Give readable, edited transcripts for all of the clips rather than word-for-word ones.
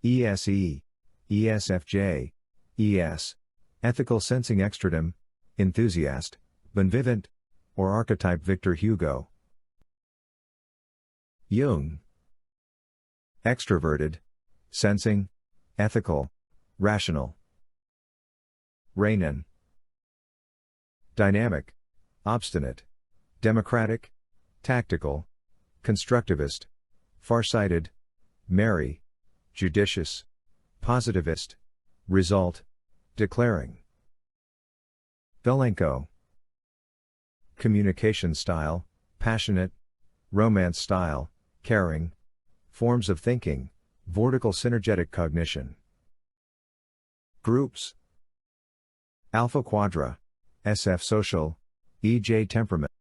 ESE, ESFJ, ES, ethical sensing extratum, enthusiast, bon vivant, or archetype Victor Hugo. Jung, extroverted, sensing, ethical, rational. Renan, dynamic, obstinate, democratic, tactical, constructivist, farsighted, merry, judicious, positivist, result, declaring. Velenko, communication style, passionate, romance style, caring, forms of thinking, vortical synergetic cognition. Groups. Alpha Quadra, SF social, EJ temperament.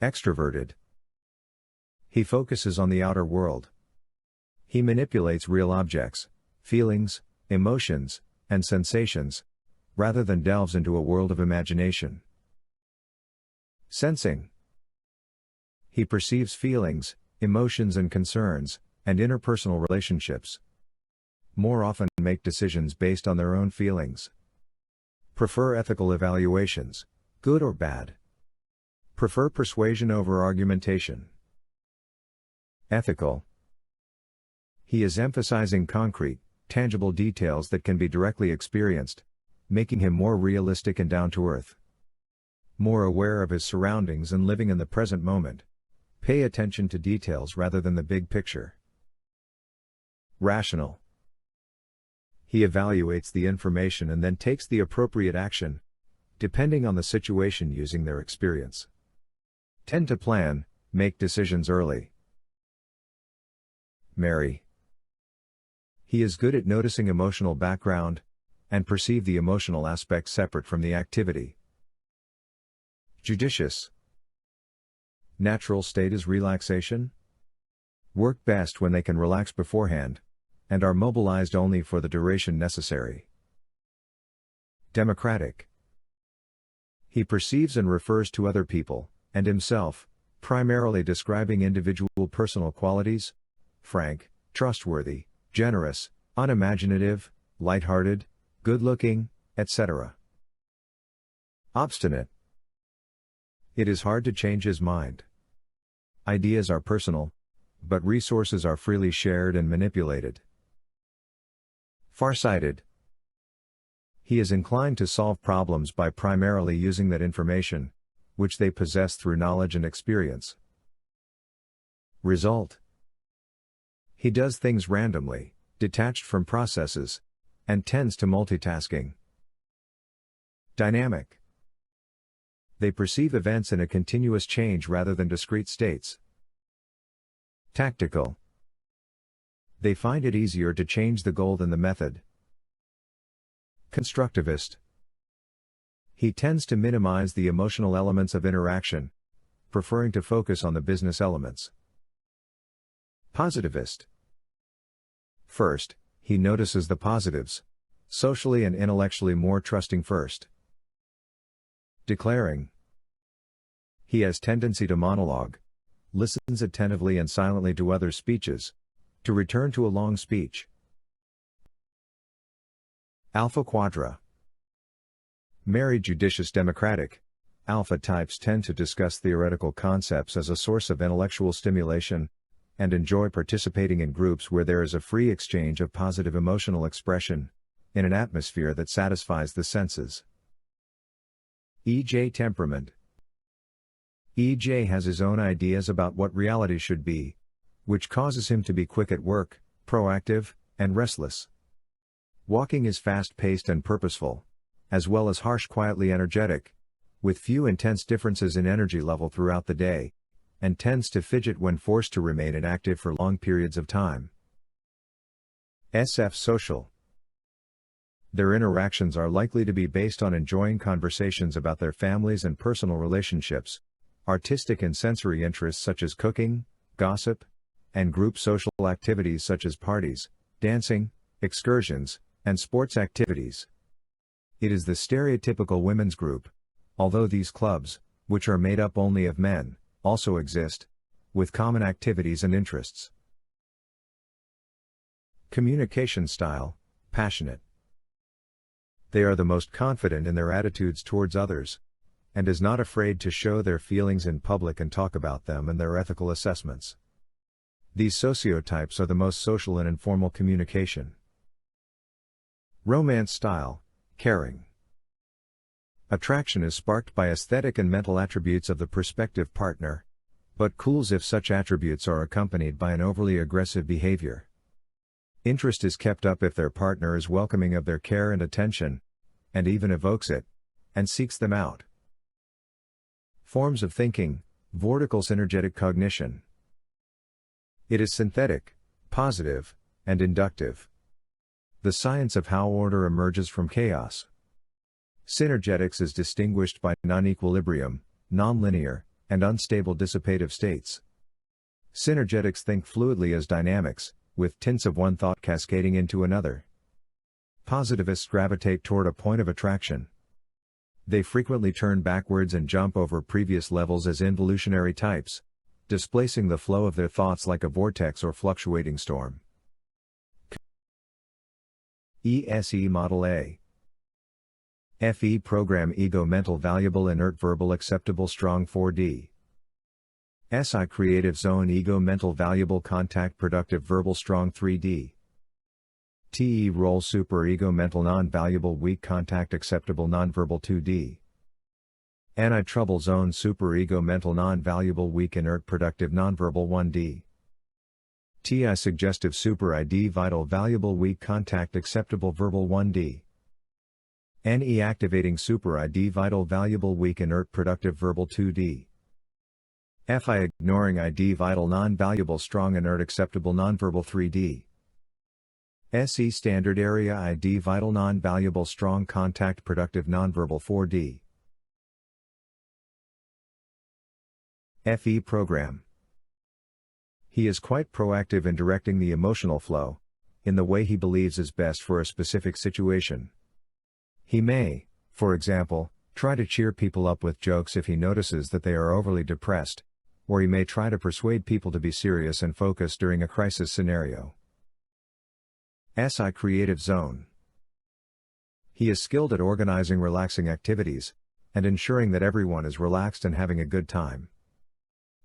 Extroverted. He focuses on the outer world. He manipulates real objects, feelings, emotions, and sensations, rather than delves into a world of imagination. Sensing. He perceives feelings, emotions and concerns, and interpersonal relationships. More often make decisions based on their own feelings. Prefer ethical evaluations, good or bad. Prefer persuasion over argumentation. Ethical. He is emphasizing concrete, tangible details that can be directly experienced, making him more realistic and down to earth. More aware of his surroundings and living in the present moment. Pay attention to details rather than the big picture. Rational. He evaluates the information and then takes the appropriate action, depending on the situation using their experience. Tend to plan, make decisions early. Merry. He is good at noticing emotional background, and perceive the emotional aspect separate from the activity. Judicious. Natural state is relaxation. Work best when they can relax beforehand, and are mobilized only for the duration necessary. Democratic. He perceives and refers to other people, and himself, primarily describing individual personal qualities: frank, trustworthy, generous, unimaginative, light-hearted, good-looking, etc. Obstinate. It is hard to change his mind. Ideas are personal, but resources are freely shared and manipulated. Farsighted. He is inclined to solve problems by primarily using that information, which they possess through knowledge and experience. Result. He does things randomly, detached from processes, and tends to multitasking. Dynamic. They perceive events in a continuous change rather than discrete states. Tactical. They find it easier to change the goal than the method. Constructivist. He tends to minimize the emotional elements of interaction, preferring to focus on the business elements. Positivist. First, he notices the positives, socially and intellectually more trusting first. Declaring. He has tendency to monologue, listens attentively and silently to others' speeches, to return to a long speech. Alpha Quadra. Merry, judicious, democratic. Alpha types tend to discuss theoretical concepts as a source of intellectual stimulation, and enjoy participating in groups where there is a free exchange of positive emotional expression, in an atmosphere that satisfies the senses. EJ temperament. EJ has his own ideas about what reality should be, which causes him to be quick at work, proactive, and restless. Walking is fast-paced and purposeful, as well as harsh, quietly energetic, with few intense differences in energy level throughout the day, and tends to fidget when forced to remain inactive for long periods of time. SF social. Their interactions are likely to be based on enjoying conversations about their families and personal relationships, artistic and sensory interests such as cooking, gossip, and group social activities such as parties, dancing, excursions, and sports activities. It is the stereotypical women's group, although these clubs, which are made up only of men, also exist, with common activities and interests. Communication style, passionate. They are the most confident in their attitudes towards others, and is not afraid to show their feelings in public and talk about them and their ethical assessments. These sociotypes are the most social in informal communication. Romance style, caring. Attraction is sparked by aesthetic and mental attributes of the prospective partner, but cools if such attributes are accompanied by an overly aggressive behavior. Interest is kept up if their partner is welcoming of their care and attention, and even evokes it, and seeks them out. Forms of thinking, vortical synergetic cognition. It is synthetic, positive, and inductive. The science of how order emerges from chaos. Synergetics is distinguished by non-equilibrium, nonlinear, and unstable dissipative states. Synergetics think fluidly as dynamics, with tints of one thought cascading into another. Positivists gravitate toward a point of attraction. They frequently turn backwards and jump over previous levels as involutionary types, displacing the flow of their thoughts like a vortex or fluctuating storm. ESE Model A. FE Program Ego Mental Valuable Inert Verbal Acceptable Strong 4D. SI Creative Zone Ego Mental Valuable Contact Productive Verbal Strong 3D. TE Role Super Ego Mental Non-Valuable Weak Contact Acceptable Nonverbal 2D. NI Trouble Zone Super Ego Mental Non-Valuable Weak Inert Productive Nonverbal 1D. TI Suggestive Super ID Vital Valuable Weak Contact Acceptable Verbal 1D. NE Activating Super ID Vital Valuable Weak Inert Productive Verbal 2D. FI Ignoring ID Vital Non-Valuable Strong Inert Acceptable Nonverbal 3D. SE Standard Area ID Vital Non-Valuable Strong Contact Productive Nonverbal 4D. FE Program. He is quite proactive in directing the emotional flow, in the way he believes is best for a specific situation. He may, for example, try to cheer people up with jokes if he notices that they are overly depressed, or he may try to persuade people to be serious and focused during a crisis scenario. SI Creative Zone. He is skilled at organizing relaxing activities, and ensuring that everyone is relaxed and having a good time.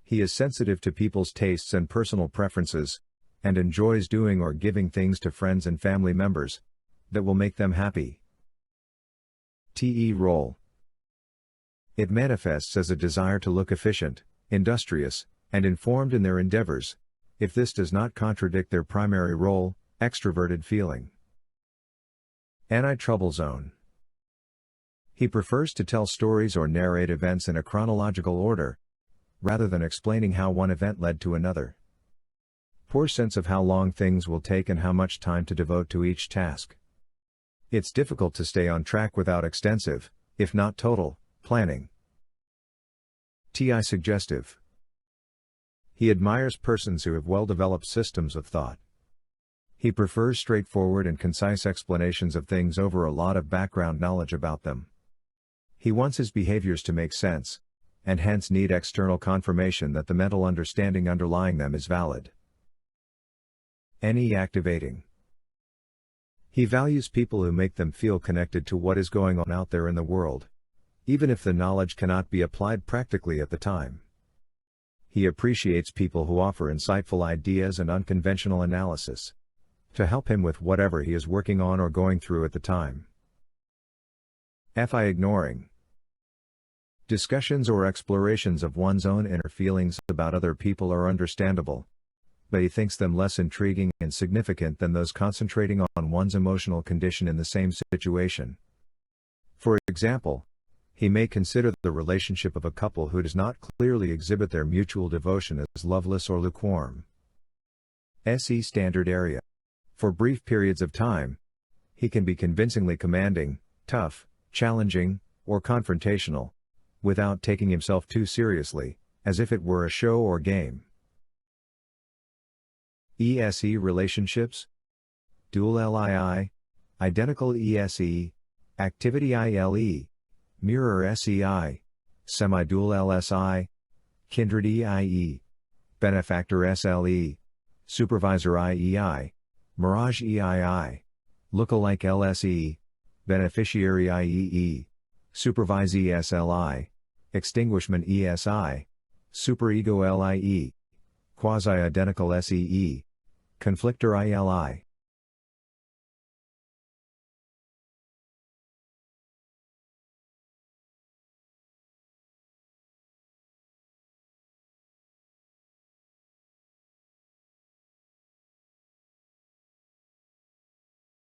He is sensitive to people's tastes and personal preferences, and enjoys doing or giving things to friends and family members that will make them happy. TE Role. It manifests as a desire to look efficient, industrious, and informed in their endeavors, if this does not contradict their primary role, extroverted feeling. NI Trouble Zone. He prefers to tell stories or narrate events in a chronological order, rather than explaining how one event led to another. Poor sense of how long things will take and how much time to devote to each task. It's difficult to stay on track without extensive, if not total, planning. TI Suggestive. He admires persons who have well-developed systems of thought. He prefers straightforward and concise explanations of things over a lot of background knowledge about them. He wants his behaviors to make sense, and hence need external confirmation that the mental understanding underlying them is valid. NE Activating. He values people who make them feel connected to what is going on out there in the world, even if the knowledge cannot be applied practically at the time. He appreciates people who offer insightful ideas and unconventional analysis to help him with whatever he is working on or going through at the time. FI Ignoring. Discussions or explorations of one's own inner feelings about other people are understandable, but he thinks them less intriguing and significant than those concentrating on one's emotional condition in the same situation. For example, he may consider the relationship of a couple who does not clearly exhibit their mutual devotion as loveless or lukewarm. SE Standard Area. For brief periods of time, he can be convincingly commanding, tough, challenging, or confrontational, without taking himself too seriously, as if it were a show or game. ESE Relationships. Dual LII, Identical ESE, Activity ILE, Mirror SEI, Semi-Dual LSI, Kindred EIE, Benefactor SLE, Supervisor IEI, Mirage EII, Lookalike LSE, Beneficiary IEE, Supervise ESLI, Extinguishment ESI, Superego LIE, Quasi-identical SEE, Conflictor ILI.